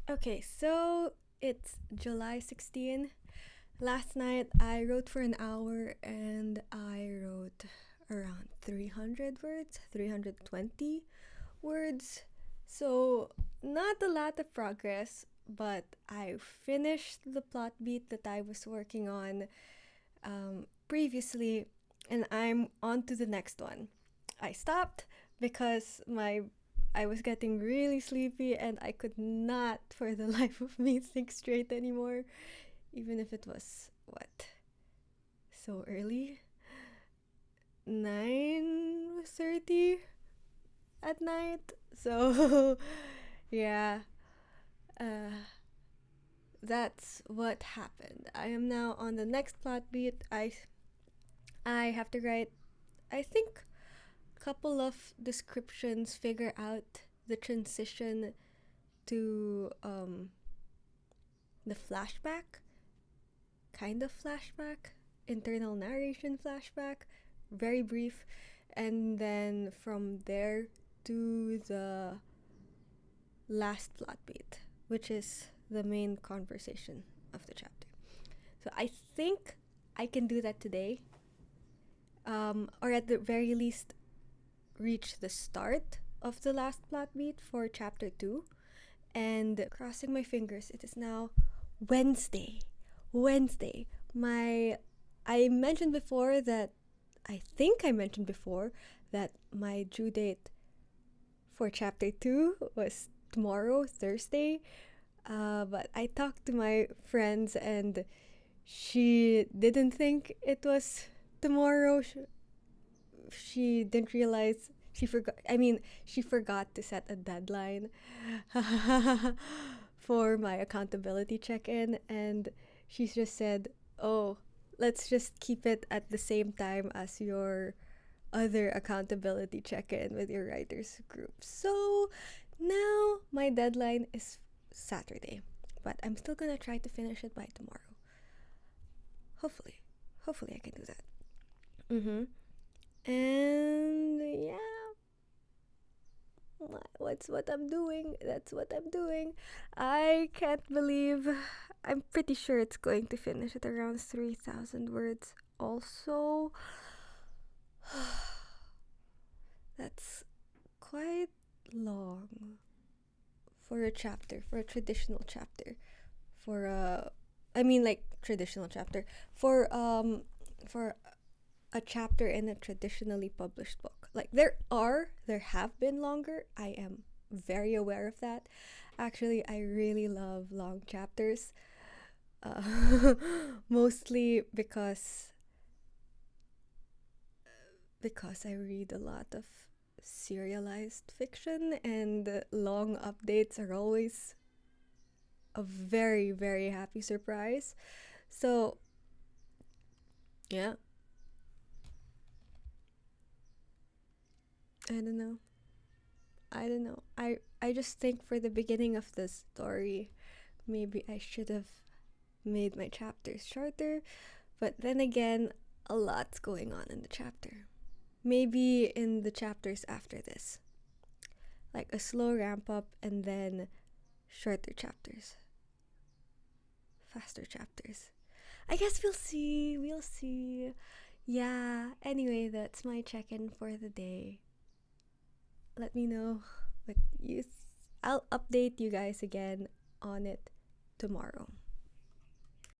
Okay, so it's July 16. Last night I wrote for an hour and I wrote around 300 words, 320 words. So, not a lot of progress, but I finished the plot beat that I was working on previously and I'm on to the next one. I stopped because I was getting really sleepy and I could not for the life of me think straight anymore, even if it was what, so early, 9:30 at night. So yeah, uh, that's what happened. I am now on the next plot beat. I have to write, I think, couple of descriptions, figure out the transition to the flashback, kind of flashback, internal narration flashback, very brief, and then from there to the last plot beat, which is the main conversation of the chapter. So I think I can do that today, or at the very least, reach the start of the last plot beat for chapter 2. And crossing my fingers, it is now Wednesday. Wednesday. I mentioned before that I think I mentioned before that my due date for chapter 2 was tomorrow, Thursday. But I talked to my friends and she didn't think it was tomorrow. She didn't realize she forgot to set a deadline for my accountability check-in, and she just said, oh, let's just keep it at the same time as your other accountability check-in with your writers group. So now my deadline is Saturday, but I'm still gonna try to finish it by tomorrow. Hopefully I can do that. And yeah, what's what I'm doing? That's what I'm doing. I can't believe, I'm pretty sure it's going to finish at around 3,000 words. Also, that's quite long for a chapter, for a traditional chapter, for a, like traditional chapter, for a chapter in a traditionally published book. Like there have been longer. I am very aware of that. Actually, I really love long chapters. Mostly because I read a lot of serialized fiction and long updates are always a very very happy surprise. So, yeah, I don't know. I don't know. I just think for the beginning of the story, maybe I should have made my chapters shorter, but then again, a lot's going on in the chapter. Maybe in the chapters after this, like a slow ramp up and then shorter chapters, faster chapters. I guess we'll see. We'll see. Yeah, anyway, that's my check in for the day. Let me know what you I'll update you guys again on it tomorrow.